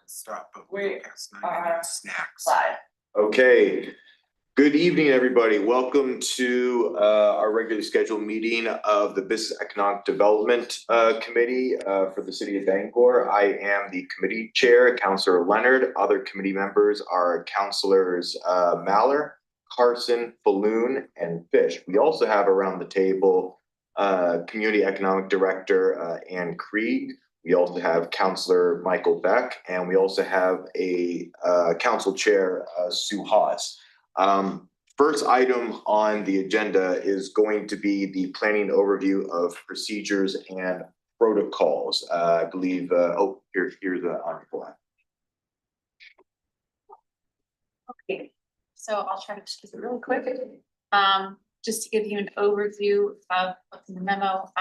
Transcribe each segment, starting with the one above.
Stop, but We snacks. Live. Okay, good evening, everybody. Welcome to our regularly scheduled meeting of the Business Economic Development Committee for the City of Bangor. I am the committee chair, Councillor Leonard. Other committee members are Councillors Maller, Carson, Balloon, and Fish. We also have around the table Community Economic Director Ann Krieg. We also have Councillor Michael Beck, and we also have a council chair, Sue Hawes. First item on the agenda is going to be the planning overview of procedures and protocols. I believe, here's on your Okay, so I'll try to just keep it really quick. Just to give you an overview of what's in the memo.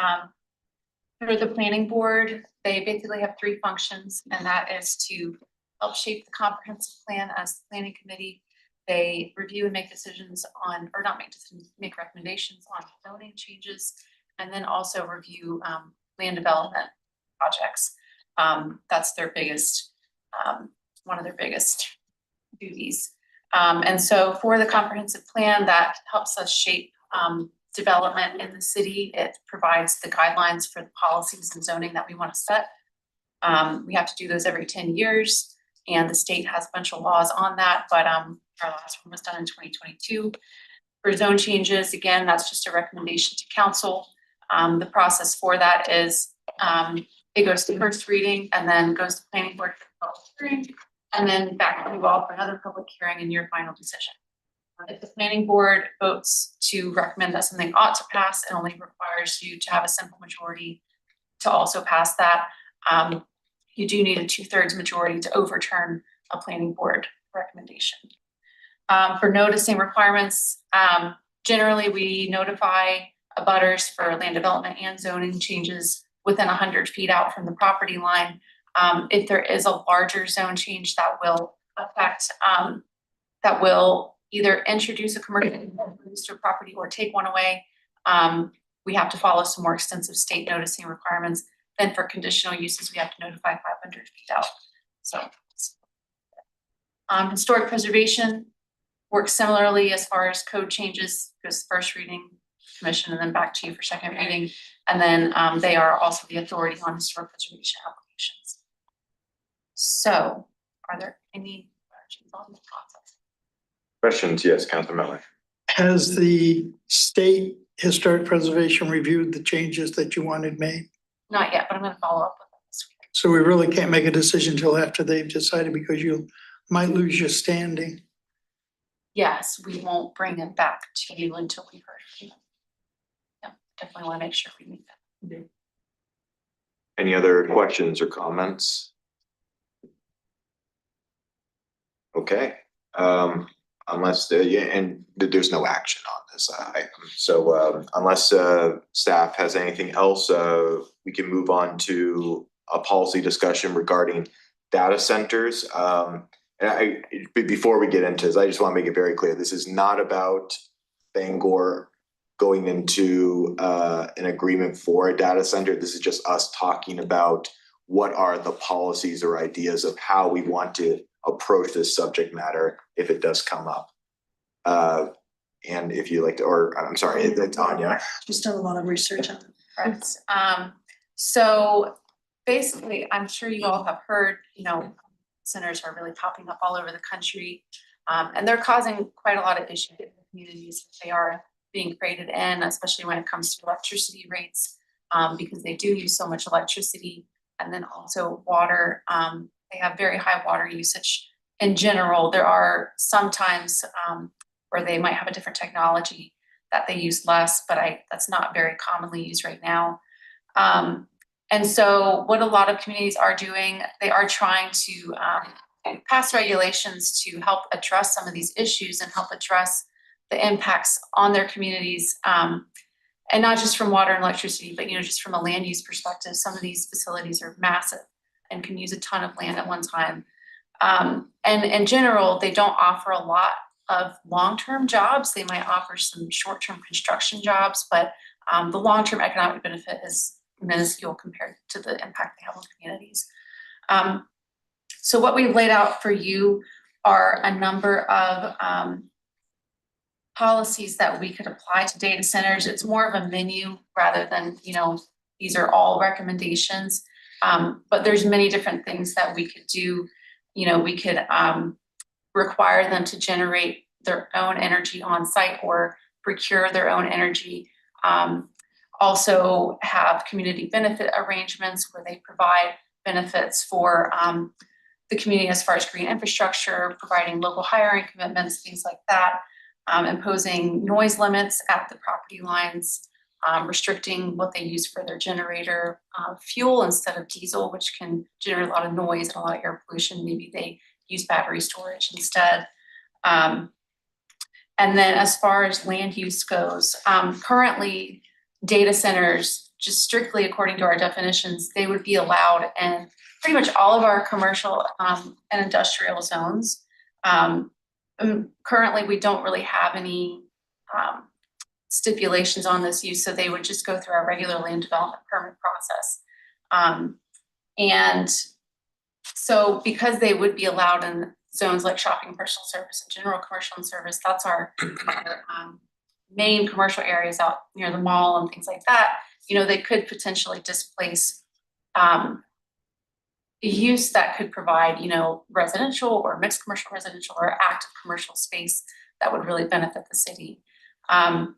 For the planning board, they basically have three functions, and that is to help shape the comprehensive plan as the planning committee. They review and make decisions on, or not make decisions, make recommendations on zoning changes, and then also review land development projects. That's their biggest, one of their biggest duties. And so for the comprehensive plan, that helps us shape development in the city. It provides the guidelines for the policies and zoning that we want to set. We have to do those every 10 years, and the state has a bunch of laws on that, but our last one was done in 2022. For zone changes, again, that's just a recommendation to council. The process for that is it goes to first reading and then goes to planning board for public hearing, and then back to you all for another public hearing and your final decision. If the planning board votes to recommend that something ought to pass, it only requires you to have a simple majority to also pass that. You do need a 2/3 majority to overturn a planning board recommendation. For noticing requirements, generally we notify abutters for land development and zoning changes within 100 feet out from the property line. If there is a larger zone change that will affect, that will either introduce a commercial use to a property or take one away, we have to follow some more extensive state noticing requirements. Then for conditional uses, we have to notify 500 feet out. So historic preservation works similarly as far as code changes, goes first reading, commission, and then back to you for second reading. And then they are also the authority on historic preservation applications. So are there any questions on the process? questions. Yes, Councillor Miller. Has the state historic preservation reviewed the changes that you wanted made? Not yet, but I'm gonna follow up with them this week. So we really can't make a decision until after they've decided, because you might lose your standing. Yes, we won't bring it back to you until we've heard from them. Yeah, definitely wanna make sure we meet that. Any other questions or comments? Okay, unless there's no action on this item. So unless staff has anything else, we can move on to a policy discussion regarding data centers. And before we get into this, I just want to make it very clear, this is not about Bangor going into an agreement for a data center. This is just us talking about what are the policies or ideas of how we want to approach this subject matter if it does come up. And if you like to, or I'm sorry, Tanya. Just done a lot of research on it. Right. So basically, I'm sure you all have heard, centers are really popping up all over the country. And they're causing quite a lot of issues in the communities that they are being created in, especially when it comes to electricity rates, because they do use so much electricity, and then also water. They have very high water usage. In general, there are some times where they might have a different technology that they use less, but that's not very commonly used right now. And so what a lot of communities are doing, they are trying to pass regulations to help address some of these issues and help address the impacts on their communities. And not just from water and electricity, but just from a land use perspective, some of these facilities are massive and can use a ton of land at one time. And in general, they don't offer a lot of long-term jobs. They might offer some short-term construction jobs, but the long-term economic benefit is minuscule compared to the impact they have on communities. So what we've laid out for you are a number of policies that we could apply to data centers. It's more of a menu rather than, these are all recommendations. But there's many different things that we could do. We could require them to generate their own energy on site or procure their own energy. Also have community benefit arrangements where they provide benefits for the community as far as green infrastructure, providing local hiring commitments, things like that, imposing noise limits at the property lines, restricting what they use for their generator fuel instead of diesel, which can generate a lot of noise and a lot of air pollution. Maybe they use battery storage instead. And then as far as land use goes, currently data centers, just strictly according to our definitions, they would be allowed in pretty much all of our commercial and industrial zones. Currently, we don't really have any stipulations on this use, so they would just go through our regular land development permit process. And so because they would be allowed in zones like shopping, personal service, and general commercial and service, that's our main commercial areas out near the mall and things like that, they could potentially displace use that could provide, residential or mixed commercial residential or active commercial space that would really benefit the city. And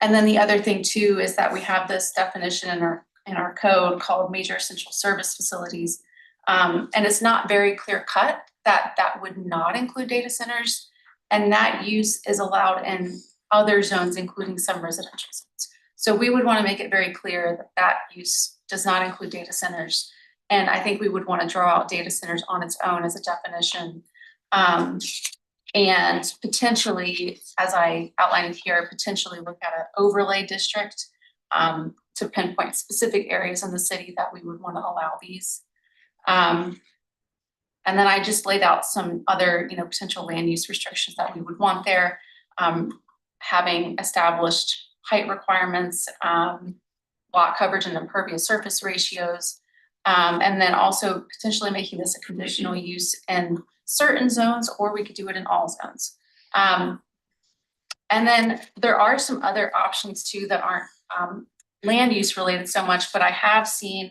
then the other thing too is that we have this definition in our code called major essential service facilities. And it's not very clear cut that would not include data centers. And that use is allowed in other zones, including some residential zones. So we would want to make it very clear that use does not include data centers. And I think we would want to draw out data centers on its own as a definition. And potentially, as I outlined here, potentially look at an overlay district to pinpoint specific areas in the city that we would want to allow these. And then I just laid out some other, potential land use restrictions that we would want there, having established height requirements, lot coverage and impervious surface ratios, and then also potentially making this a conditional use in certain zones, or we could do it in all zones. And then there are some other options too that aren't land use related so much, but I have seen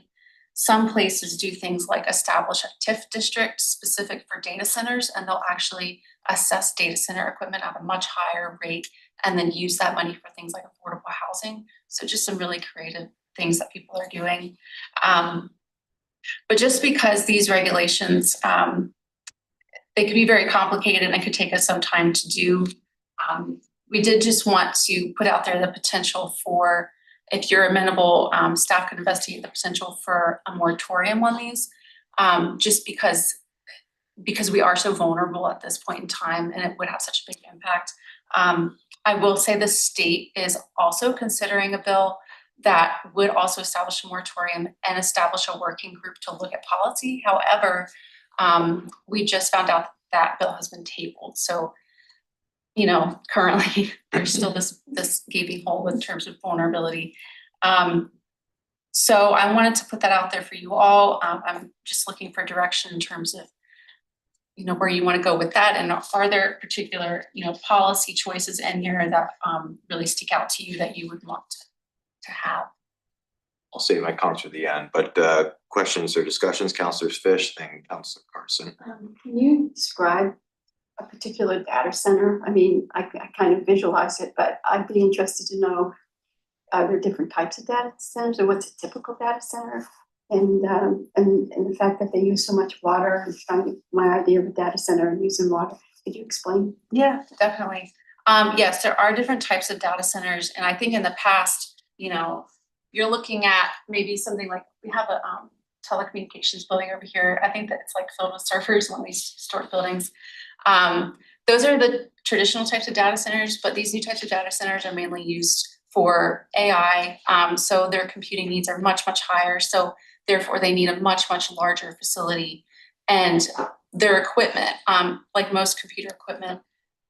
some places do things like establish a TIF district specific for data centers, and they'll actually assess data center equipment at a much higher rate and then use that money for things like affordable housing. So just some really creative things that people are doing. But just because these regulations, they could be very complicated and it could take us some time to do. We did just want to put out there the potential for, if you're amenable, staff could investigate the potential for a moratorium on these, just because we are so vulnerable at this point in time and it would have such a big impact. I will say the state is also considering a bill that would also establish a moratorium and establish a working group to look at policy. However, we just found out that bill has been tabled. So, currently there's still this gaping hole in terms of vulnerability. So I wanted to put that out there for you all. I'm just looking for direction in terms of, where you want to go with that. And are there particular, policy choices in here that really stick out to you that you would want to have? I'll save my comments for the end, but questions or discussions, Councilors Fish, then Councilor Carson. Can you describe a particular data center? I mean, I kind of visualize it, but I'd be interested to know, are there different types of data centers, or what's a typical data center? And the fact that they use so much water, and trying to get my idea of a data center and using water. Could you explain? Yeah, definitely. Yes, there are different types of data centers. And I think in the past, you're looking at maybe something like, we have a telecommunications building over here. I think that it's like filled with servers, one of these historic buildings. Those are the traditional types of data centers, but these new types of data centers are mainly used for AI. So their computing needs are much, much higher. So therefore they need a much, much larger facility. And their equipment, like most computer equipment,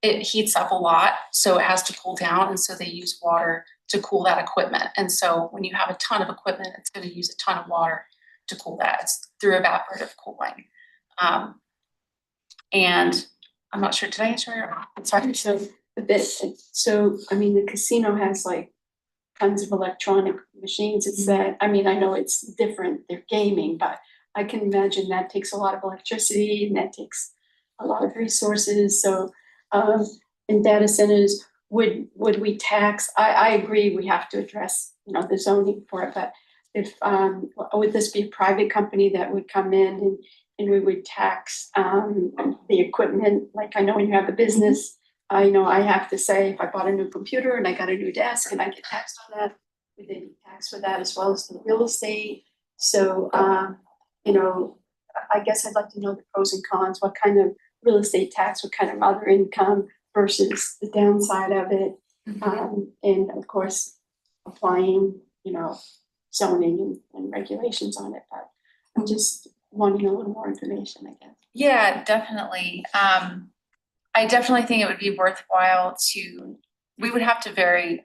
it heats up a lot. So it has to cool down. And so they use water to cool that equipment. And so when you have a ton of equipment, it's going to use a ton of water to cool that. It's through evaporative cooling. And I'm not sure, did I answer your, I'm sorry. So a bit, so, I mean, the casino has like tons of electronic machines. It's that, I mean, I know it's different, they're gaming, but I can imagine that takes a lot of electricity and that takes a lot of resources. So, in data centers, would we tax, I agree, we have to address, the zoning for it, but if, would this be a private company that would come in and we would tax, the equipment? Like, I know when you have a business, I know I have to say, if I bought a new computer and I got a new desk and I get taxed on that, would they be taxed for that as well as the real estate? So, I guess I'd like to know the pros and cons, what kind of real estate tax, what kind of other income versus the downside of it. And of course, applying, zoning and regulations on it, but I'm just wanting a little more information, I guess. Yeah, definitely. I definitely think it would be worthwhile we would have to very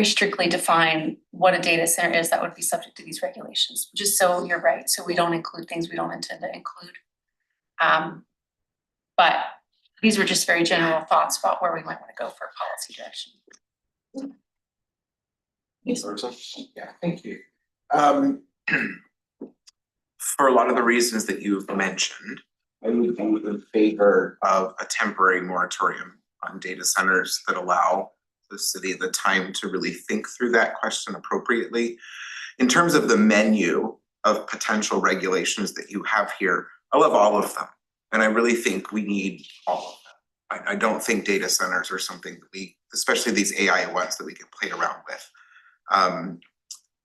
strictly define what a data center is that would be subject to these regulations, just so you're right, so we don't include things we don't intend to include. But these were just very general thoughts about where we might want to go for policy direction. Yeah, thank you. For a lot of the reasons that you've mentioned, I would be in favor of a temporary moratorium on data centers that allow the city the time to really think through that question appropriately. In terms of the menu of potential regulations that you have here, I love all of them. And I really think we need all of them. I don't think data centers are something that especially these AI ones, that we can play around with.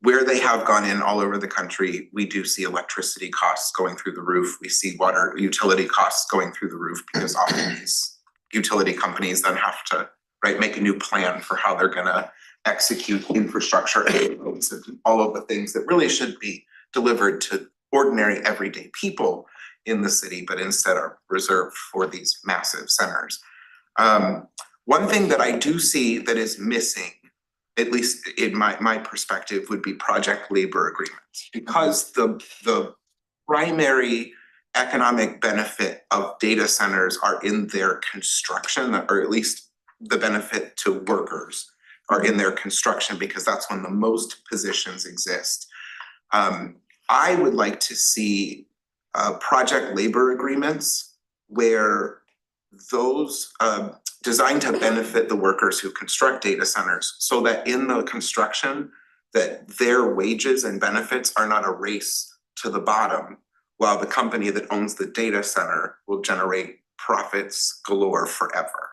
Where they have gone in all over the country, we do see electricity costs going through the roof. We see water utility costs going through the roof because often these utility companies then have to make a new plan for how they're gonna execute infrastructure and all of the things that really should be delivered to ordinary everyday people in the city, but instead are reserved for these massive centers. One thing that I do see that is missing, at least in my perspective, would be project labor agreements. Because the primary economic benefit of data centers are in their construction, or at least the benefit to workers are in their construction, because that's when the most positions exist. I would like to see project labor agreements where those designed to benefit the workers who construct data centers, so that in the construction, that their wages and benefits are not a race to the bottom, while the company that owns the data center will generate profits galore forever.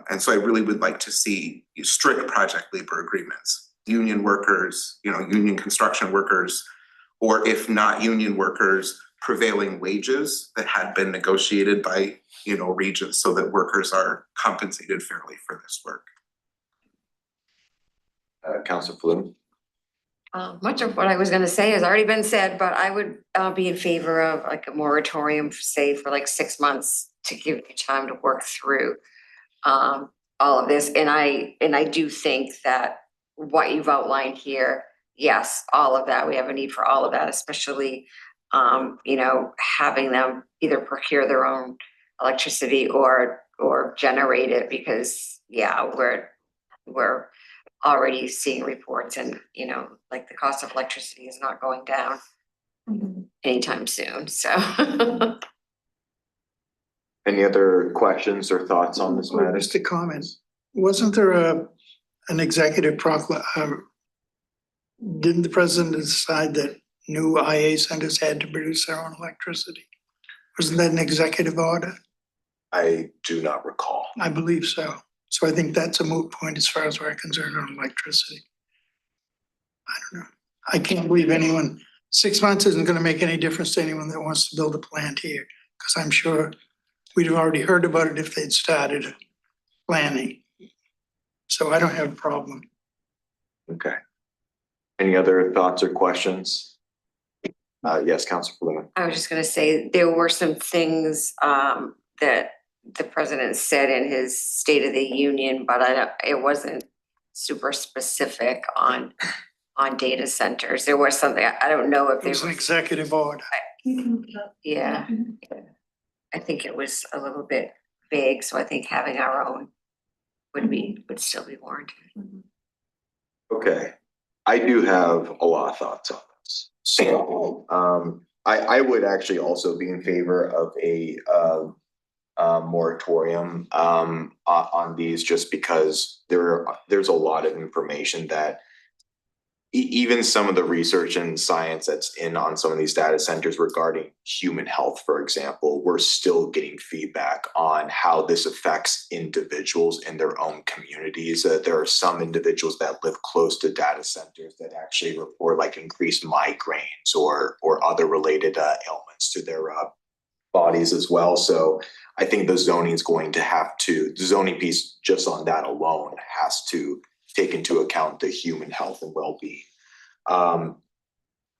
And so I really would like to see strict project labor agreements, union workers, union construction workers, or if not union workers, prevailing wages that had been negotiated by regions, so that workers are compensated fairly for this work. Councilor Flynn. Much of what I was gonna say has already been said, but I would be in favor of like a moratorium, say for like 6 months, to give you time to work through all of this. And I do think that what you've outlined here, yes, all of that, we have a need for all of that, especially having them either procure their own electricity or generate it, because we're already seeing reports, and like the cost of electricity is not going down anytime soon, so. Any other questions or thoughts on this matter? Just a comment. Wasn't there an executive didn't the president decide that new IA centers had to produce their own electricity? Wasn't that an executive order? I do not recall. I believe so. So I think that's a moot point as far as we're concerned on electricity. I don't know. I can't believe 6 months isn't gonna make any difference to anyone that wants to build a plant here, because I'm sure we'd have already heard about it if they'd started planning. So I don't have a problem. Okay. Any other thoughts or questions? Yes, Councilor Flynn. I was just gonna say, there were some things that the president said in his State of the Union, but it wasn't super specific on data centers. There was something, I don't know if It was an executive order. Yeah. I think it was a little bit vague, so I think having our own would still be warranted. Okay, I do have a lot of thoughts on this. So, I would actually also be in favor of a moratorium, on these, just because there's a lot of information that even some of the research and science that's in on some of these data centers regarding human health, for example, we're still getting feedback on how this affects individuals in their own communities. There are some individuals that live close to data centers that actually report like increased migraines or other related ailments to their bodies as well. So I think the zoning is going to have to, the zoning piece just on that alone has to take into account the human health and well-being.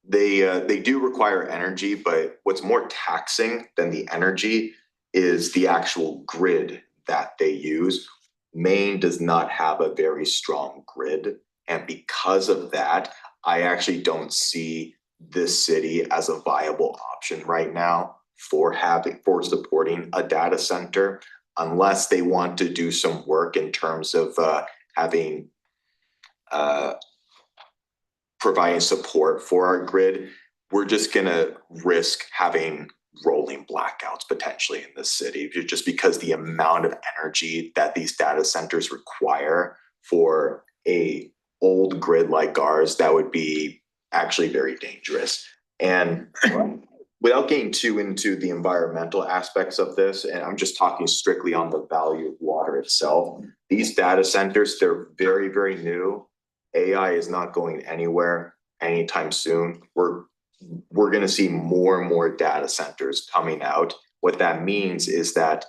They do require energy, but what's more taxing than the energy is the actual grid that they use. Maine does not have a very strong grid, and because of that, I actually don't see this city as a viable option right now for supporting a data center, unless they want to do some work in terms of having providing support for our grid. We're just gonna risk having rolling blackouts potentially in this city, just because the amount of energy that these data centers require for a old grid like ours, that would be actually very dangerous. And without getting too into the environmental aspects of this, and I'm just talking strictly on the value of water itself, these data centers, they're very, very new. AI is not going anywhere anytime soon. We're going to see more and more data centers coming out. What that means is that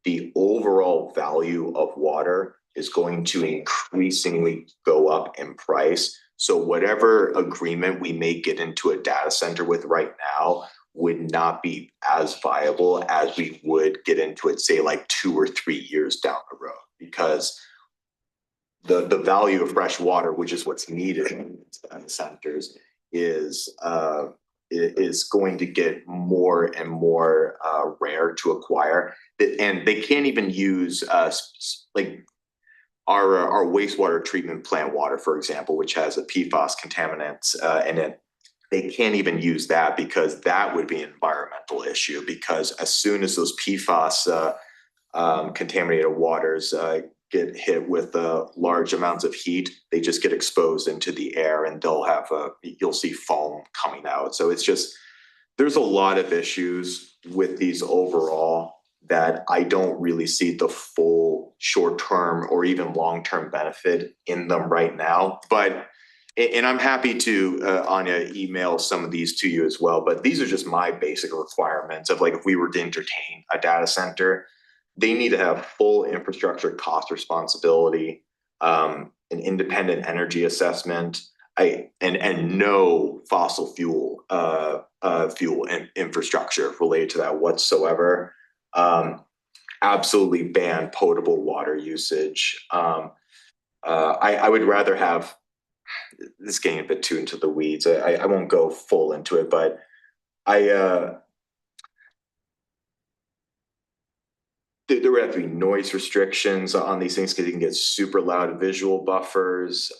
the overall value of water is going to increasingly go up in price. So whatever agreement we may get into a data center with right now would not be as viable as we would get into it, say, like 2 or 3 years down the road, because the value of fresh water, which is what's needed in data centers, is going to get more and more rare to acquire. And they can't even use like our wastewater treatment plant water, for example, which has a PFAS contaminants in it. They can't even use that, because that would be an environmental issue, because as soon as those PFAS contaminated waters get hit with large amounts of heat, they just get exposed into the air, and you'll see foam coming out. So it's just, there's a lot of issues with these overall that I don't really see the full short-term or even long-term benefit in them right now. But, and I'm happy to, Anya, email some of these to you as well, but these are just my basic requirements of, like, if we were to entertain a data center, they need to have full infrastructure cost responsibility, an independent energy assessment, and no fossil fuel and infrastructure related to that whatsoever. Absolutely ban potable water usage. I would rather have, this is getting a bit too into the weeds. I won't go full into it, but there would have to be noise restrictions on these things, because you can get super loud visual buffers.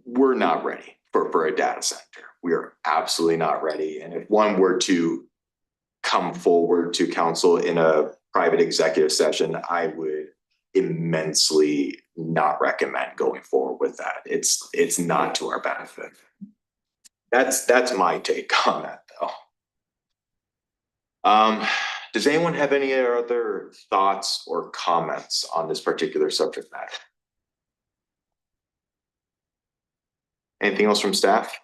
We're not ready for a data center. We are absolutely not ready. And if one were to come forward to council in a private executive session, I would immensely not recommend going forward with that. It's not to our benefit. That's my take on that, though. Does anyone have any other thoughts or comments on this particular subject matter? Anything else from staff?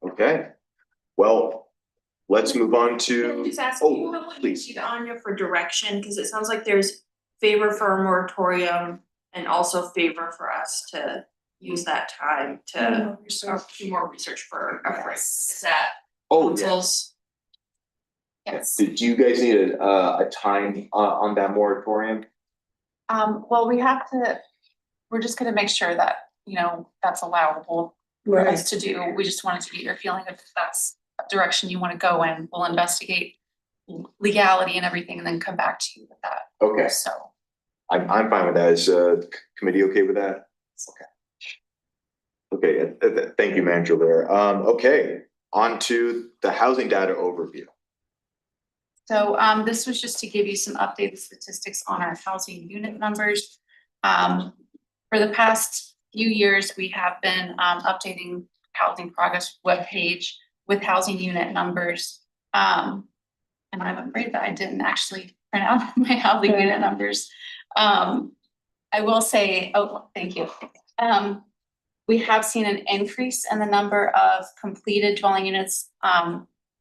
Okay, well, let's move on Can I to, just ask, do you know what you please. need, Anya, for direction? Cause it sounds like there's favor for a moratorium and also favor for us to use that time to do more research for reference. Is that Oh, yeah. council's? Yes. Did you guys need a time on that moratorium? Well, we're just gonna make sure that, that's allowable for Right. us to do. We just wanted to get your feeling if that's a direction you want to go in. We'll investigate legality and everything and then come back to you with that. Okay, So, I'm fine with that. Is committee okay with that? Okay. Okay, thank you, Manager Lair. Okay, on to the housing data overview. so this was just to give you some updated statistics on our housing unit numbers. For the past few years, we have been updating Housing Progress webpage with housing unit numbers. And I'm afraid that I didn't actually print out my housing unit numbers. I will say, oh, thank you. We have seen an increase in the number of completed dwelling units.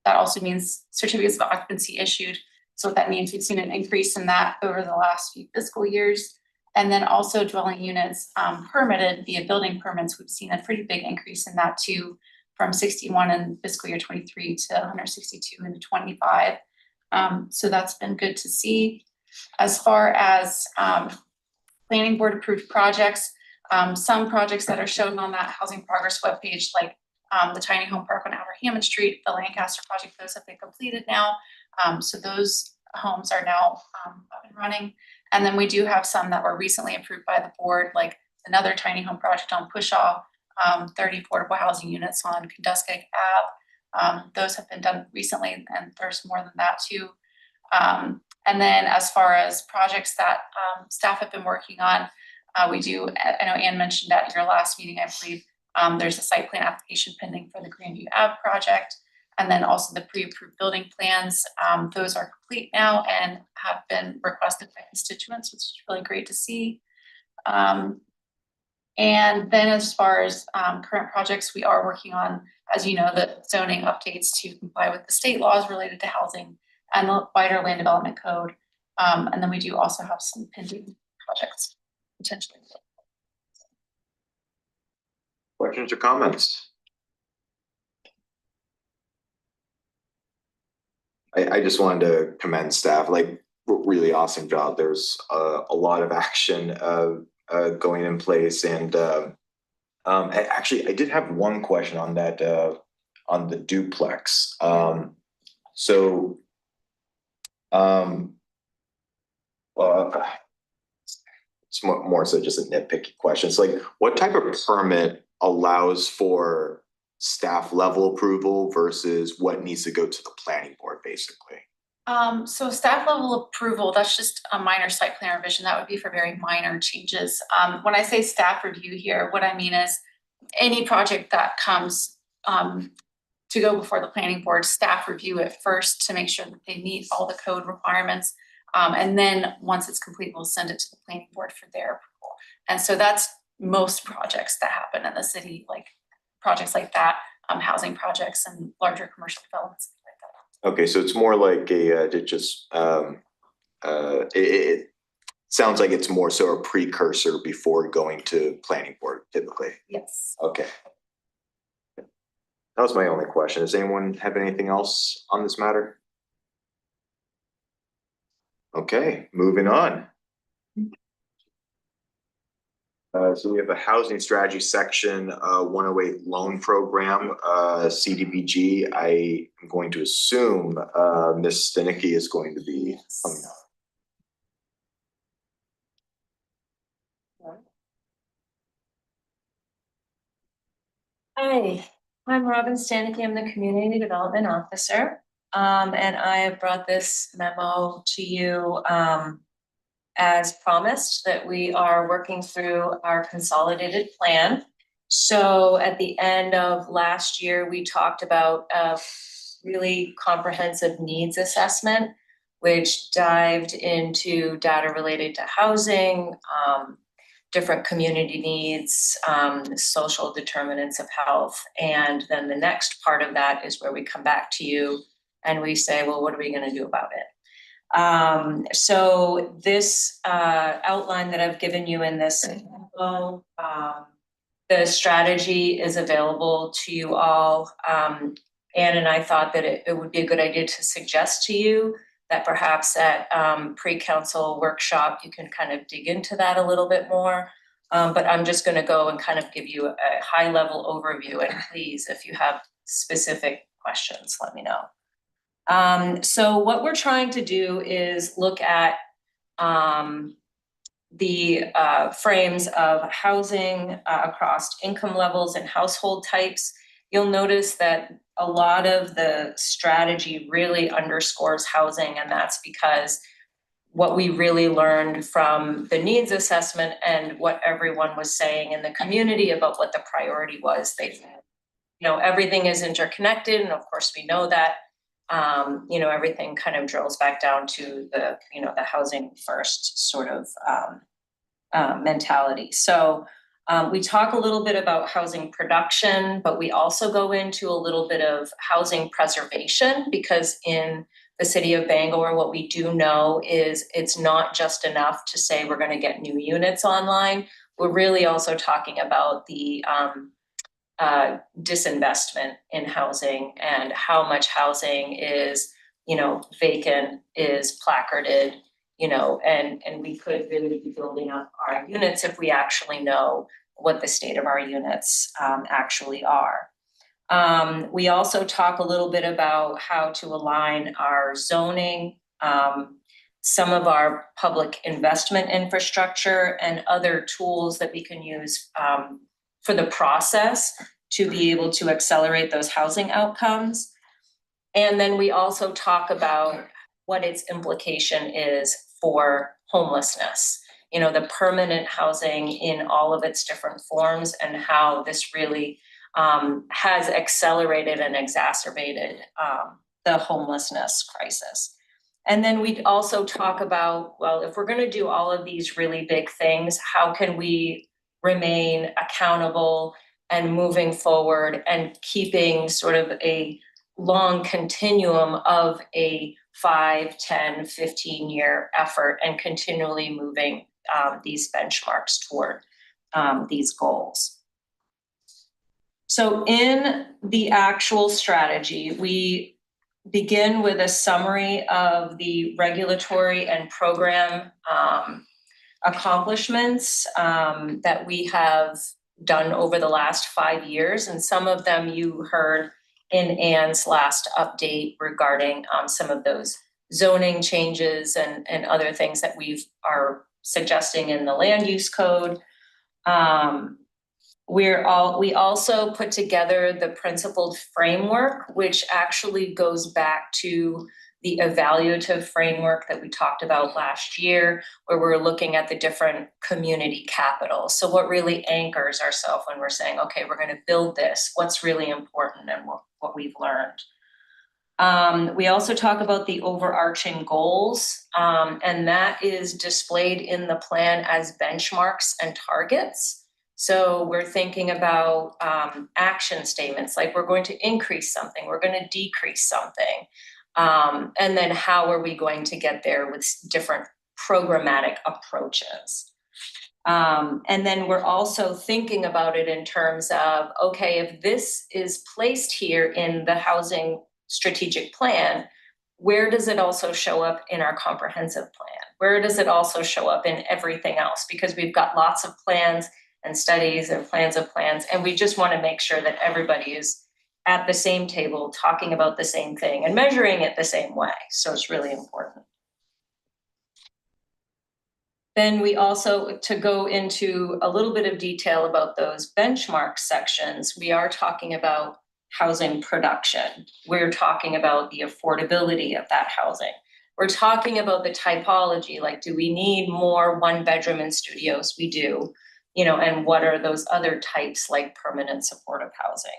That also means certificates of occupancy issued. So what that means, we've seen an increase in that over the last few fiscal years. And then also dwelling units permitted via building permits, we've seen a pretty big increase in that too, from 61 in fiscal year 23 to 162 in 25. So that's been good to see. As far as planning board approved projects, some projects that are shown on that Housing Progress webpage, like the tiny home park on Outer Hammond Street, the Lancaster project, those have been completed now. So those homes are now up and running. And then we do have some that were recently approved by the board, like another tiny home project on Pushaw, 30 affordable housing units on Kunduskeg Ave. Those have been done recently, and there's more than that too. And then as far as projects that staff have been working on, we do, I know Ann mentioned at your last meeting, I believe, there's a site plan application pending for the Grandview Ave project. And then also the pre-approved building plans, those are complete now and have been requested by constituents, which is really great to see. And then as far as current projects, we are working on, as you know, the zoning updates to comply with the state laws related to housing and the wider land development code. And then we do also have some pending projects potentially. Questions or comments? I just wanted to commend staff, like really awesome job. There's a lot of action going in place, and actually I did have one question on that on the duplex. So it's more so just a nitpicky question. It's like, what type of permit allows for staff level approval versus what needs to go to the planning board, basically? So staff level approval, that's just a minor site plan revision. That would be for very minor changes. When I say staff review here, what I mean is any project that comes to go before the planning board, staff review it first to make sure that they meet all the code requirements. And then once it's complete, we'll send it to the planning board for their approval. And so that's most projects that happen in the city, like projects like that, housing projects and larger commercial developments like that. Okay, so it's more like it sounds like it's more so a precursor before going to planning board typically. Yes. Okay. That was my only question. Does anyone have anything else on this matter? Okay, moving on. So we have a housing strategy section, 108 loan program, CDBG. I am going to assume Ms. Stinicky is going to be coming up. Hi, I'm Robin Stanicky. I'm the Community Development Officer. And I have brought this memo to you as promised, that we are working through our consolidated plan. So at the end of last year, we talked about a really comprehensive needs assessment, which dived into data related to housing, different community needs, social determinants of health. And then the next part of that is where we come back to you and we say, well, what are we going to do about it? So this outline that I've given you in this info, the strategy is available to you all. Ann and I thought that it would be a good idea to suggest to you that perhaps at pre-council workshop, you can kind of dig into that a little bit more. But I'm just gonna go and kind of give you a high level overview, and please, if you have specific questions, let me know. So what we're trying to do is look at the frames of housing across income levels and household types. You'll notice that a lot of the strategy really underscores housing, and that's because what we really learned from the needs assessment and what everyone was saying in the community about what the priority was. Everything is interconnected, and of course we know that. Everything kind of drills back down to the housing first sort of mentality. So we talk a little bit about housing production, but we also go into a little bit of housing preservation, because in the city of Bangor, what we do know is it's not just enough to say we're going to get new units online. We're really also talking about the disinvestment in housing and how much housing is, vacant, is placarded, and we could really be building up our units if we actually know what the state of our units actually are. We also talk a little bit about how to align our zoning, some of our public investment infrastructure, and other tools that we can use for the process to be able to accelerate those housing outcomes. And then we also talk about what its implication is for homelessness, the permanent housing in all of its different forms, and how this really has accelerated and exacerbated the homelessness crisis. And then we also talk about, well, if we're going to do all of these really big things, how can we remain accountable and moving forward and keeping sort of a long continuum of a 5, 10, 15-year effort, and continually moving these benchmarks toward these goals. So in the actual strategy, we begin with a summary of the regulatory and program accomplishments that we have done over the last 5 years. And some of them you heard in Anne's last update regarding some of those zoning changes and other things that we are suggesting in the land use code. We also put together the principled framework, which actually goes back to the evaluative framework that we talked about last year, where we're looking at the different community capitals. So what really anchors ourselves when we're saying, okay, we're going to build this, what's really important and what we've learned. We also talk about the overarching goals, and that is displayed in the plan as benchmarks and targets. So we're thinking about action statements, like we're going to increase something, we're going to decrease something. And then how are we going to get there with different programmatic approaches? And then we're also thinking about it in terms of, okay, if this is placed here in the housing strategic plan, where does it also show up in our comprehensive plan? Where does it also show up in everything else? Because we've got lots of plans and studies and plans of plans, and we just want to make sure that everybody is at the same table talking about the same thing and measuring it the same way. So it's really important. Then we also, to go into a little bit of detail about those benchmark sections, we are talking about housing production. We're talking about the affordability of that housing. We're talking about the typology, like, do we need more 1-bedroom and studios? We do, and what are those other types, like permanent supportive housing?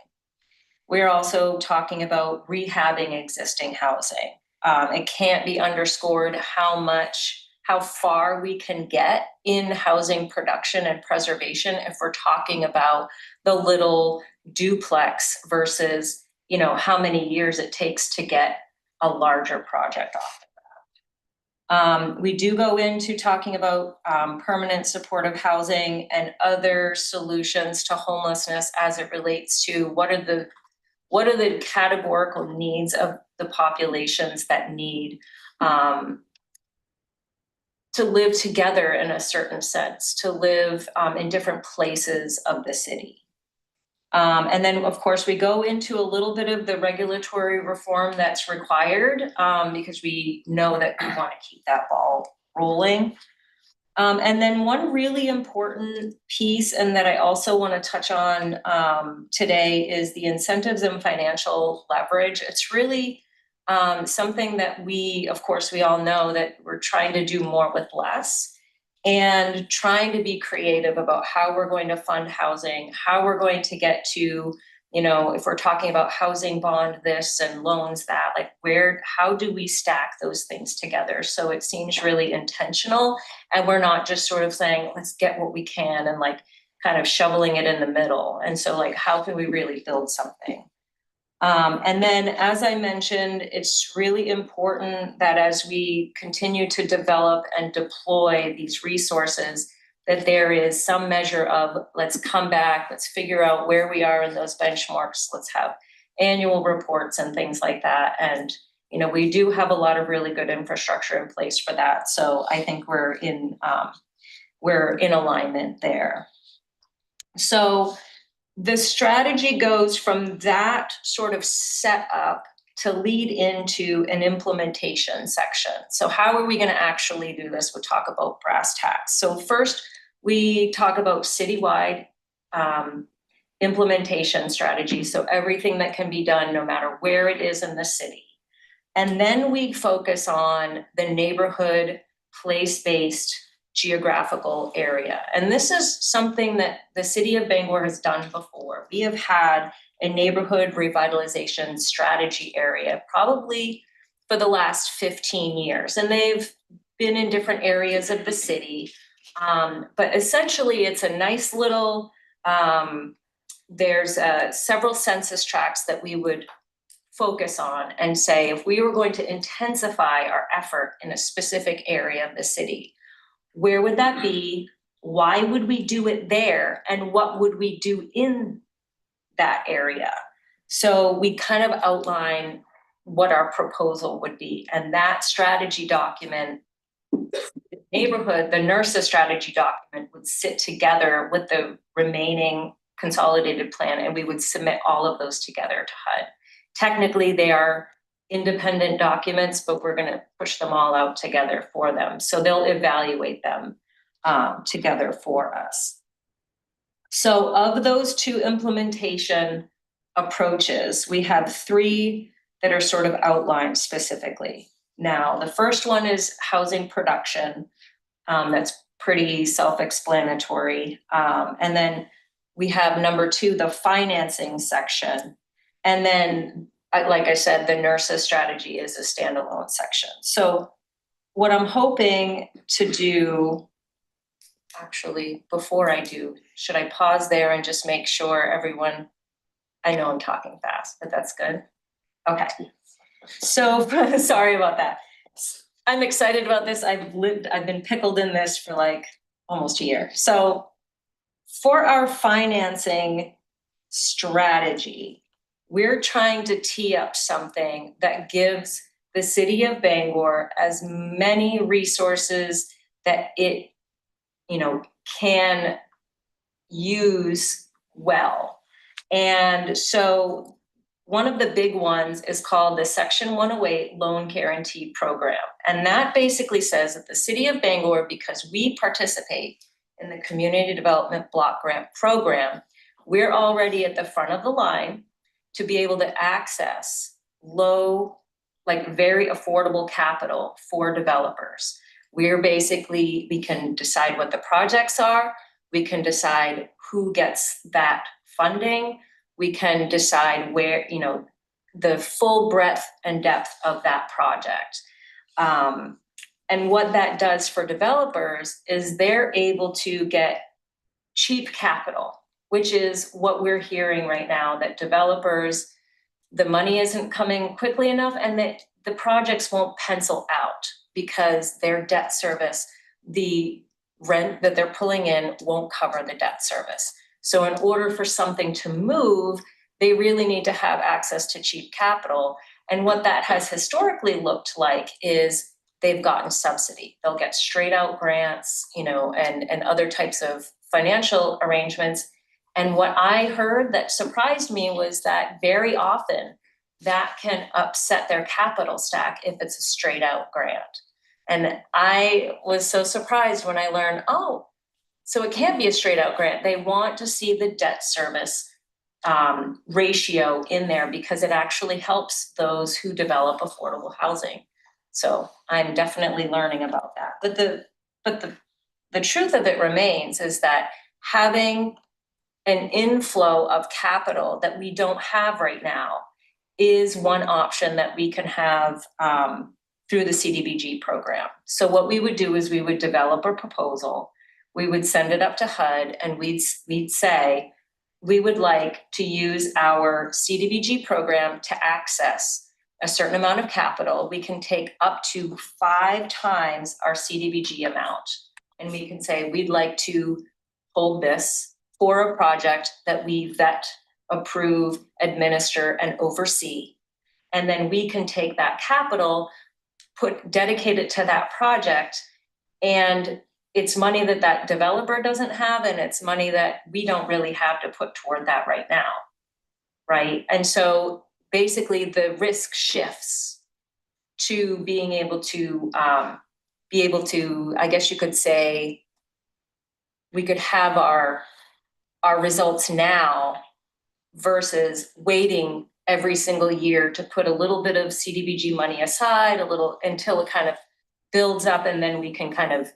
We're also talking about rehabbing existing housing. It can't be underscored how far we can get in housing production and preservation if we're talking about the little duplex versus, how many years it takes to get a larger project off the ground. We do go into talking about permanent supportive housing and other solutions to homelessness as it relates to what are the categorical needs of the populations that need to live together in a certain sense, to live in different places of the city. And then, of course, we go into a little bit of the regulatory reform that's required, because we know that we want to keep that ball rolling. And then one really important piece, and that I also want to touch on today, is the incentives and financial leverage. It's really something that we all know that we're trying to do more with less, and trying to be creative about how we're going to fund housing, how we're going to get to, if we're talking about housing bond this and loans that, like how do we stack those things together? So it seems really intentional, and we're not just sort of saying, let's get what we can and like kind of shoveling it in the middle. And so like, how can we really build something? And then, as I mentioned, it's really important that as we continue to develop and deploy these resources, that there is some measure of let's come back, let's figure out where we are in those benchmarks, let's have annual reports and things like that. And, we do have a lot of really good infrastructure in place for that. So I think we're in alignment there. So the strategy goes from that sort of setup to lead into an implementation section. So how are we going to actually do this? We'll talk about brass tacks. So first, we talk about citywide implementation strategy. So everything that can be done no matter where it is in the city. And then we focus on the neighborhood, place-based geographical area. And this is something that the city of Bangor has done before. We have had a neighborhood revitalization strategy area probably for the last 15 years. And they've been in different areas of the city. But essentially it's a nice little, there's several census tracts that we would focus on and say, if we were going to intensify our effort in a specific area of the city, where would that be? Why would we do it there? And what would we do in that area? So we kind of outline what our proposal would be. And that strategy document, the NERSA strategy document would sit together with the remaining consolidated plan, and we would submit all of those together to HUD. Technically, they are independent documents, but we're going to push them all out together for them. So they'll evaluate them together for us. So of those two implementation approaches, we have three that are sort of outlined specifically. Now, the first one is housing production. That's pretty self-explanatory. And then we have number two, the financing section. And then, like I said, the NERSA strategy is a standalone section. So what I'm hoping to do, actually, before I do, should I pause there and just make sure everyone, I know I'm talking fast, but that's good. Okay. So sorry about that. I'm excited about this. I've been pickled in this for like almost a year. So for our financing strategy, we're trying to tee up something that gives the city of Bangor as many resources that it, can use well. And so one of the big ones is called the Section 108 Loan Guarantee Program. And that basically says that the city of Bangor, because we participate in the Community Development Block Grant Program, we're already at the front of the line to be able to access low, like very affordable capital for developers. We can decide what the projects are, we can decide who gets that funding, we can decide where, the full breadth and depth of that project. And what that does for developers is they're able to get cheap capital, which is what we're hearing right now, that developers, the money isn't coming quickly enough and that the projects won't pencil out because their debt service, the rent that they're pulling in won't cover the debt service. So in order for something to move, they really need to have access to cheap capital. And what that has historically looked like is they've gotten subsidy. They'll get straight out grants, and other types of financial arrangements. And what I heard that surprised me was that very often that can upset their capital stack if it's a straight out grant. And I was so surprised when I learned, oh, so it can't be a straight out grant. They want to see the debt service ratio in there because it actually helps those who develop affordable housing. So I'm definitely learning about that. But the truth of it remains is that having an inflow of capital that we don't have right now is one option that we can have through the CDBG program. So what we would do is we would develop a proposal, we would send it up to HUD, and we'd say, we would like to use our CDBG program to access a certain amount of capital. We can take up to 5 times our CDBG amount. And we can say, we'd like to hold this for a project that we vet, approve, administer, and oversee. And then we can take that capital, dedicate it to that project, and it's money that that developer doesn't have, and it's money that we don't really have to put toward that right now, right? And so basically the risk shifts to being able to, I guess you could say, we could have our results now versus waiting every single year to put a little bit of CDBG money aside, until it kind of builds up, and then we can kind of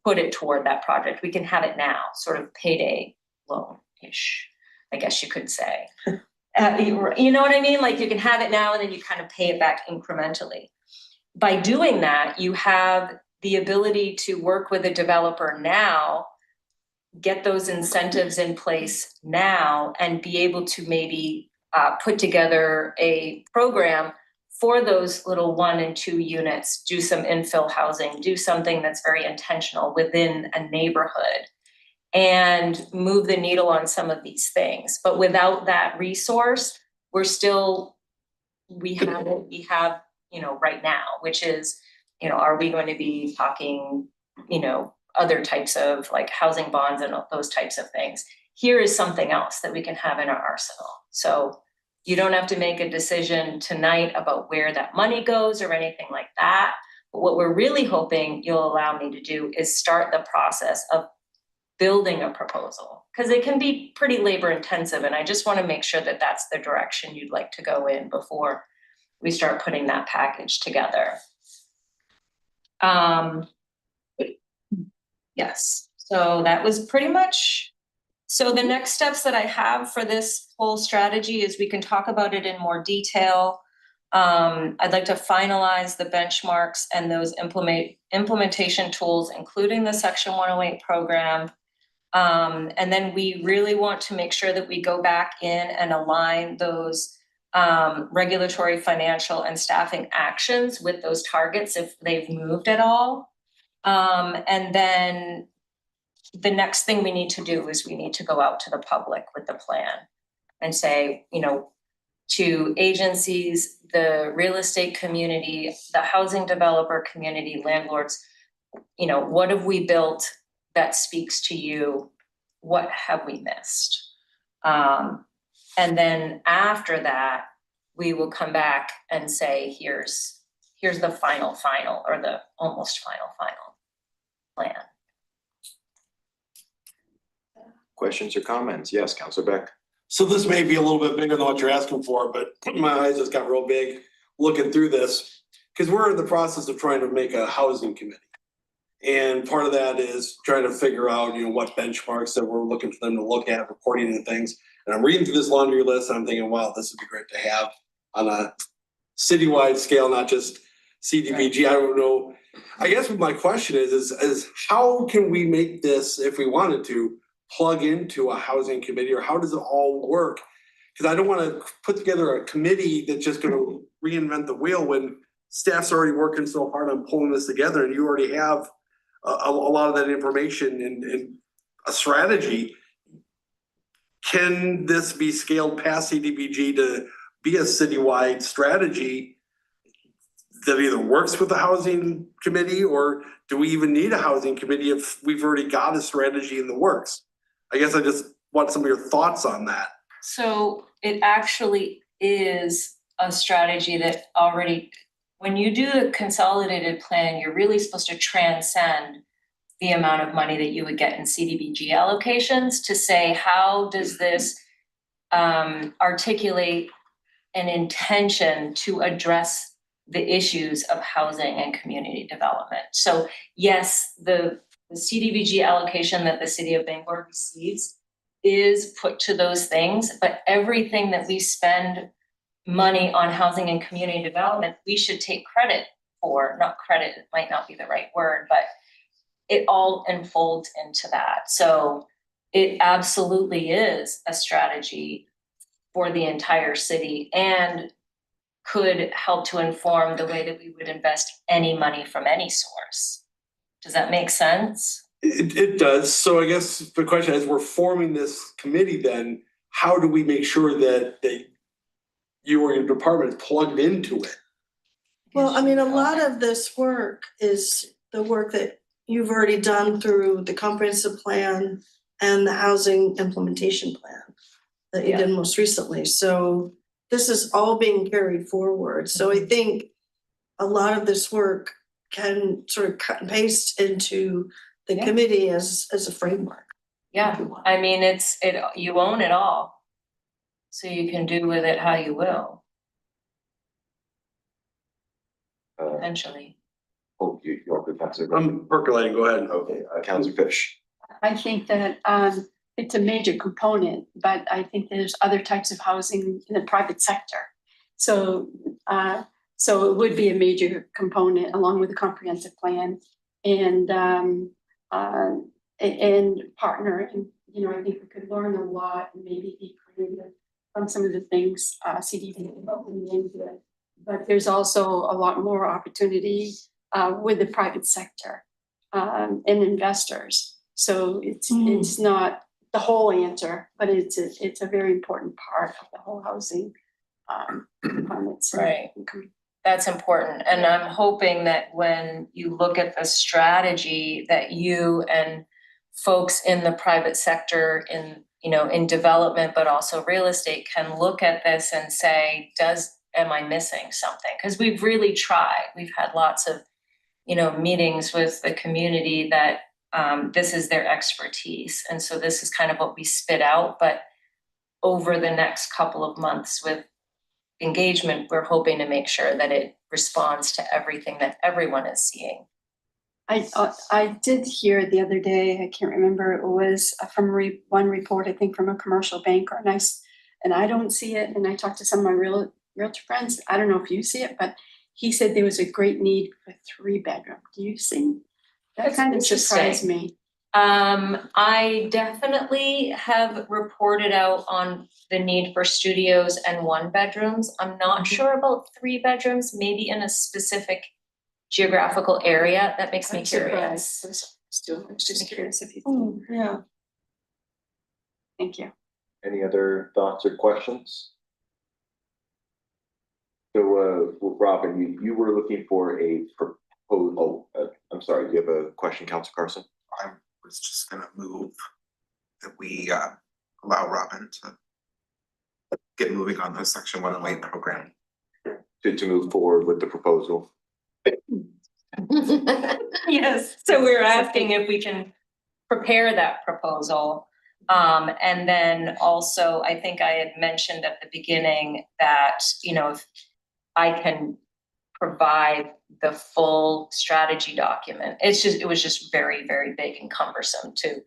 put it toward that project. We can have it now, sort of payday loan-ish, I guess you could say. You know what I mean? Like you can have it now and then you kind of pay it back incrementally. By doing that, you have the ability to work with a developer now, get those incentives in place now, and be able to maybe put together a program for those little 1 and 2 units, do some infill housing, do something that's very intentional within a neighborhood, and move the needle on some of these things. But without that resource, we have what we have, right now, which is, are we going to be talking, other types of like housing bonds and those types of things? Here is something else that we can have in our arsenal. So you don't have to make a decision tonight about where that money goes or anything like that. But what we're really hoping you'll allow me to do is start the process of building a proposal, because it can be pretty labor intensive. And I just want to make sure that that's the direction you'd like to go in before we start putting that package together. Yes, so that was pretty much. So the next steps that I have for this whole strategy is we can talk about it in more detail. I'd like to finalize the benchmarks and those implementation tools, including the Section 108 program. And then we really want to make sure that we go back in and align those regulatory, financial, and staffing actions with those targets if they've moved at all. And then the next thing we need to do is we need to go out to the public with the plan and say, to agencies, the real estate community, the housing developer community, landlords, what have we built that speaks to you? What have we missed? And then after that, we will come back and say, here's the final, or the almost final plan. Questions or comments? Yes, Councilor Beck. So this may be a little bit bigger than what you're asking for, but my eyes just got real big looking through this, because we're in the process of trying to make a housing committee. And part of that is trying to figure out, what benchmarks that we're looking for them to look at, reporting and things. And I'm reading through this laundry list and I'm thinking, wow, this would be great to have on a citywide scale, not just CDBG. I don't know. I guess my question is how can we make this, if we wanted to, plug into a housing committee, or how does it all work? Because I don't want to put together a committee that's just going to reinvent the wheel when staff's already working so hard on pulling this together, and you already have a lot of that information and a strategy. Can this be scaled past CDBG to be a citywide strategy that either works with the housing committee, or do we even need a housing committee if we've already got a strategy in the works? I guess I just want some of your thoughts on that. So it actually is a strategy that already, when you do a consolidated plan, you're really supposed to transcend the amount of money that you would get in CDBG allocations to say, how does this articulate an intention to address the issues of housing and community development? So yes, the CDBG allocation that the city of Bangor receives is put to those things, but everything that we spend money on housing and community development, we should take credit for. Not credit, it might not be the right word, but it all unfolds into that. So it absolutely is a strategy for the entire city and could help to inform the way that we would invest any money from any source. Does that make sense? It does. So I guess the question is, we're forming this committee then, how do we make sure that you or your department is plugged into it? Well, I mean, a lot of this work is the work that you've already done through the comprehensive plan and the housing implementation plan that you did most recently. So this is all being carried forward. So I think a lot of this work can sort of cut and paste into the committee as a framework. Yeah, I mean, you own it all. So you can do with it how you will, eventually. Oh, you want to pass it? I'm percolating, go ahead. Okay, Councilor Fish. I think that it's a major component, but I think there's other types of housing in the private sector. So so it would be a major component along with the comprehensive plan and partnering. You know, I think we could learn a lot and maybe be creative from some of the things CDB did. But there's also a lot more opportunity with the private sector and investors. So it's not the whole answer, but it's a very important part of the whole housing components. Right. That's important. And I'm hoping that when you look at the strategy that you and folks in the private sector in development, but also real estate can look at this and say, am I missing something? Because we've really tried. We've had lots of, meetings with the community that this is their expertise. And so this is kind of what we spit out. But over the next couple of months with engagement, we're hoping to make sure that it responds to everything that everyone is seeing. I did hear the other day, I can't remember, it was from one report, I think from a commercial banker, and I don't see it, and I talked to some of my realtor friends, I don't know if you see it, but he said there was a great need for 3-bedroom. Do you see? That That's kind of interesting. surprised me. I definitely have reported out on the need for studios and 1-bedrooms. I'm not sure about 3 bedrooms, maybe in a specific geographical area. That makes me curious. I was just curious if you. Yeah. Thank you. Any other thoughts or questions? So, Robin, you were looking for a proposal. I'm sorry, do you have a question, Councilor Carson? I was just gonna move that we allow Robin to get moving on the Section 108 program. To move forward with the proposal. Yes, so we're asking if we can prepare that proposal. And then also, I think I had mentioned at the beginning that, if I can provide the full strategy document. It was just very, very big and cumbersome to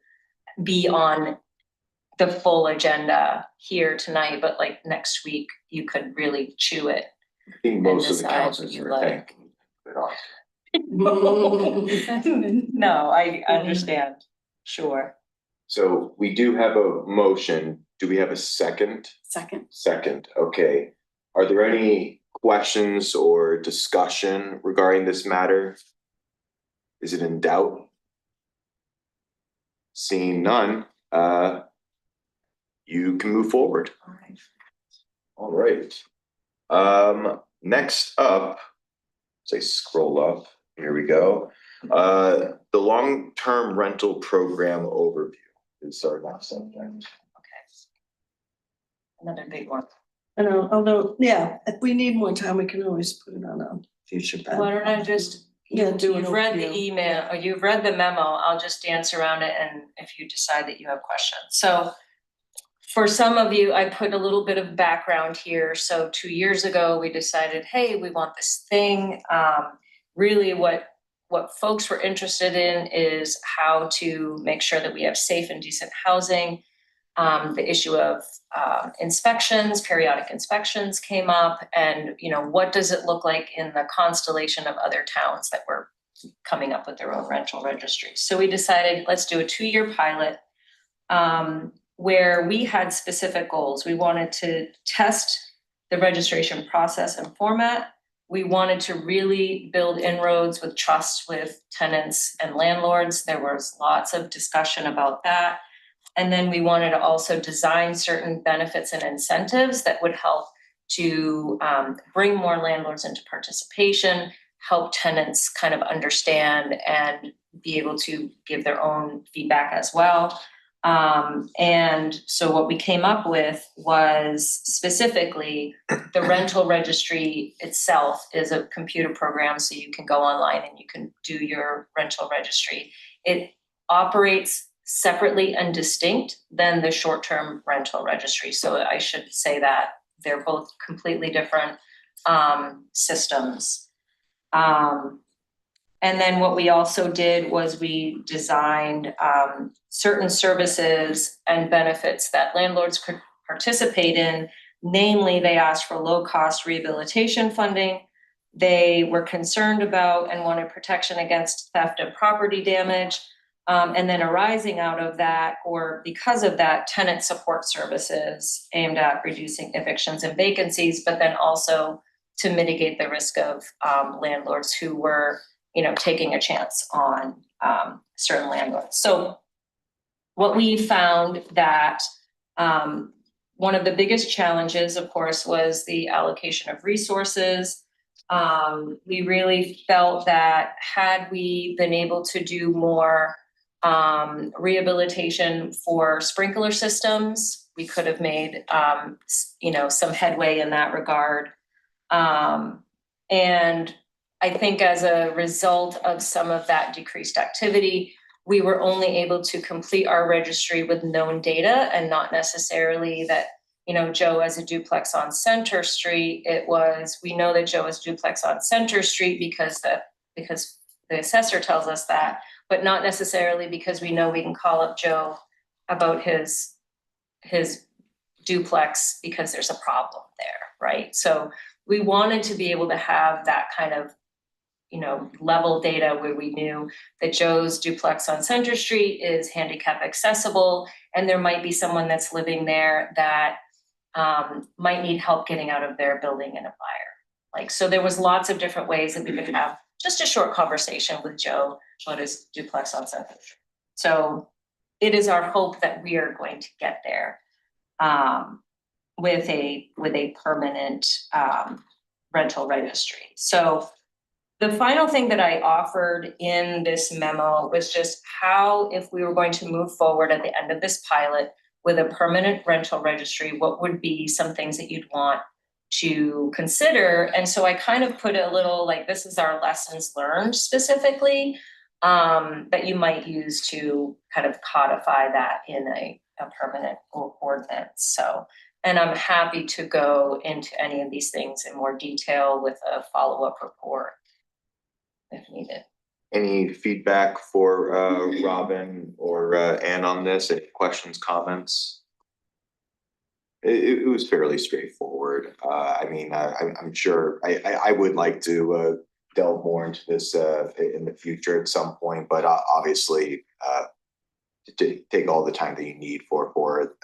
be on the full agenda here tonight, but like next week, you could really chew it. I think most of the decide councils what you are like. thinking it off. No, I understand, sure. So we do have a motion. Do we have a second? Second. Second, okay. Are there any questions or discussion regarding this matter? Is it in doubt? Seeing none, you can move forward. All right. Next up, say scroll up, here we go. The long-term rental program overview is our last subject. Another big one. I know, although, yeah, if we need more time, we can always put it on a future. Why don't I just, Yeah, do an you've read the overview. email, or you've read the memo, I'll just dance around it and if you decide that you have questions. So for some of you, I put a little bit of background here. So 2 years ago, we decided, hey, we want this thing. Really what folks were interested in is how to make sure that we have safe and decent housing. The issue of inspections, periodic inspections came up, and what does it look like in the constellation of other towns that were coming up with their own rental registries. So we decided, let's do a 2-year pilot where we had specific goals. We wanted to test the registration process and format. We wanted to really build inroads with trust with tenants and landlords. There was lots of discussion about that. And then we wanted to also design certain benefits and incentives that would help to bring more landlords into participation, help tenants kind of understand and be able to give their own feedback as well. And so what we came up with was specifically the rental registry itself is a computer program, so you can go online and you can do your rental registry. It operates separately and distinct than the short-term rental registry. So I should say that they're both completely different systems. And then what we also did was we designed certain services and benefits that landlords could participate in. Namely, they asked for low-cost rehabilitation funding. They were concerned about and wanted protection against theft and property damage. And then arising out of that, or because of that, tenant support services aimed at reducing evictions and vacancies, but then also to mitigate the risk of landlords who were taking a chance on certain landlords. So what we found that one of the biggest challenges, of course, was the allocation of resources. We really felt that had we been able to do more rehabilitation for sprinkler systems, we could have made some headway in that regard. And I think as a result of some of that decreased activity, we were only able to complete our registry with known data and not necessarily that, Joe has a duplex on Center Street. We know that Joe has a duplex on Center Street because the assessor tells us that, but not necessarily because we know we can call up Joe about his duplex because there's a problem there, right? So we wanted to be able to have that kind of level data where we knew that Joe's duplex on Center Street is handicap accessible, and there might be someone that's living there that might need help getting out of their building in a fire. So there was lots of different ways that we could have just a short conversation with Joe about his duplex on Center Street. So it is our hope that we are going to get there with a permanent rental registry. So the final thing that I offered in this memo was just how, if we were going to move forward at the end of this pilot with a permanent rental registry, what would be some things that you'd want to consider? And so I kind of put a little, this is our lessons learned specifically, that you might use to kind of codify that in a permanent ordinance. So, and I'm happy to go into any of these things in more detail with a follow-up report if needed. Any feedback for Robin or Ann on this? Any questions, comments? It was fairly straightforward. I'm sure I would like to delve more into this in the future at some point, but obviously to take all the time that you need for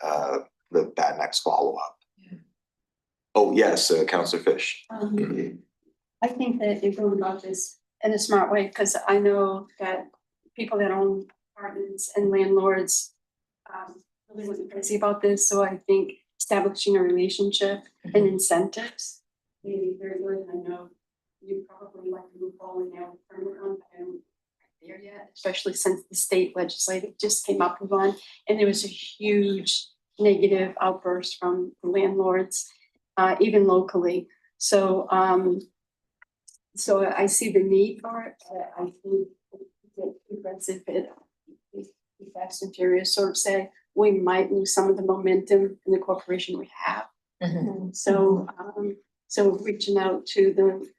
that next follow-up. Yeah. Oh, yes, Councillor Fish. I think that you're going about this in a smart way, because I know that people that own apartments and landlords really wasn't crazy about this. So I think establishing a relationship and incentives may be very good. I know you probably like to move forward now with permit on, but I don't there yet, especially since the state legislative just came up with one, and there was a huge negative outburst from the landlords, even locally. So, so I see the need for it, but I think that progressive it, if Fast and Furious sort of say, we might lose some of the momentum in the corporation we have. So, so reaching out to the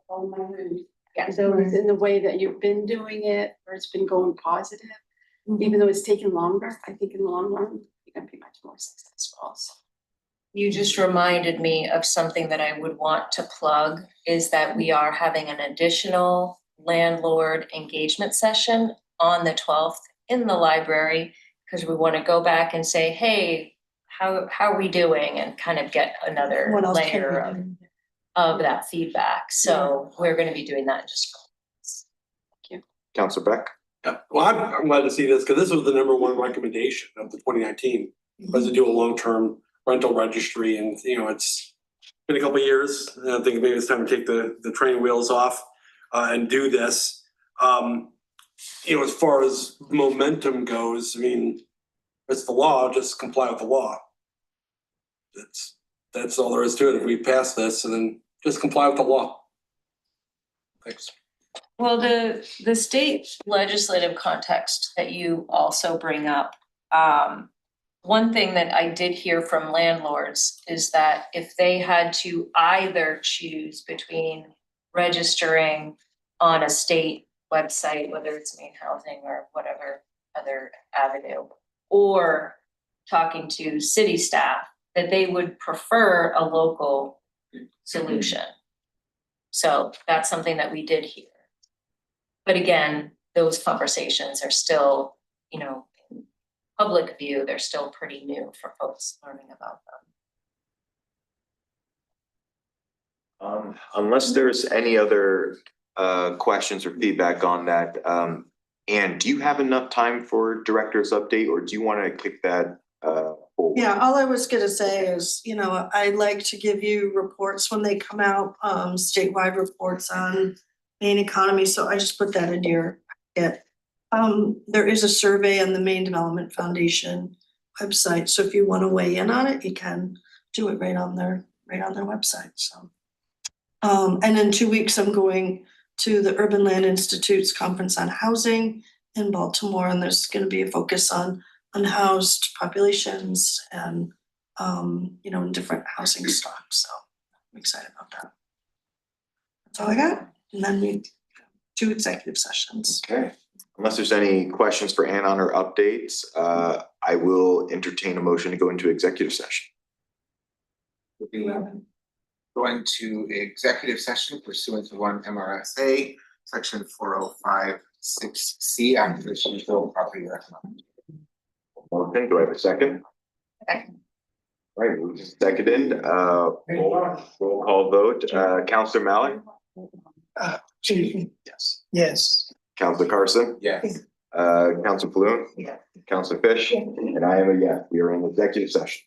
homeowner and those in the way that you've been doing it, or it's been going positive, even though it's taken longer, I think in the long run, you're gonna be much more successful. So. You just reminded me of something that I would want to plug, is that we are having an additional landlord engagement session on the 12th in the library, because we want to go back and say, hey, how are we doing, and kind of get another What else can we layer do? of that feedback. So we're going to be doing that in just a couple. Counselor Beck? Yeah, well, I'm glad to see this, because this was the #1 recommendation of the 2019, was to do a long-term rental registry, and it's been a couple of years, and I think maybe it's time to take the training wheels off and do this. As far as momentum goes, I mean, it's the law, just comply with the law. That's all there is to it. If we pass this, and then just comply with the law. Thanks. Well, the state legislative context that you also bring up, one thing that I did hear from landlords is that if they had to either choose between registering on a state website, whether it's Maine Housing or whatever other avenue, or talking to city staff, that they would prefer a local solution. So that's something that we did hear. But again, those conversations are still, in public view, they're still pretty new for folks learning about them. Unless there's any other questions or feedback on that, Anne, do you have enough time for director's update, or do you want to kick that forward? Yeah, all I was gonna say is, I like to give you reports when they come out, statewide reports on Maine economy, so I just put that in your packet. There is a survey on the Maine Development Foundation website, so if you want to weigh in on it, you can do it right on their website, so. And in 2 weeks, I'm going to the Urban Land Institute's Conference on Housing in Baltimore, and there's gonna be a focus on unhoused populations and, different housing stocks, so I'm excited about that. That's all I got, and then we 2 executive sessions. Okay, unless there's any questions for Ann on her updates, I will entertain a motion to go into executive session. We'll be going to executive session pursuant to 1 MRSA, section 4056C, acquisition of real property or economic. Motion, do I have a second? Second. All right, moved and seconded, roll call vote, Counselor Malley, Yes. Yes. Counselor Carson, Yes. Counselor Bloom, Counselor Fish, and I am a yes, we are in executive session.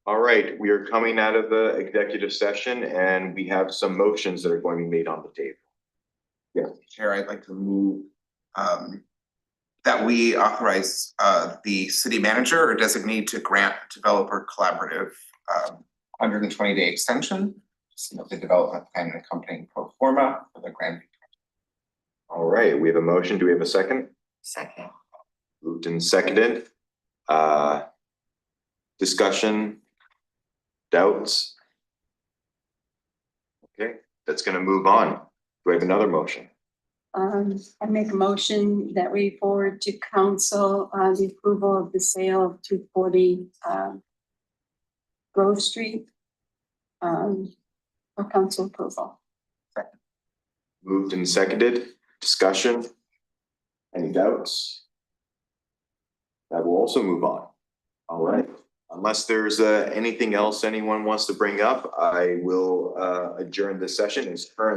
All right, we are coming out of the executive session and we have some motions that are going to be made on the table. Chair, I'd like to move that we authorize the city manager or designee to grant developer collaborative 120-day extension. Submit the development plan and accompanying pro forma for the Grand. All right, we have a motion. Do we have a second? Second. Moved and seconded. Discussion? Doubts? Okay, that's gonna move on. Do we have another motion? I make a motion that we forward to council, the approval of the sale of 240, Grove Street. For council approval. Moved and seconded. Discussion? Any doubts? That will also move on. All right. Unless there's anything else anyone wants to bring up, I will adjourn this session. It's currently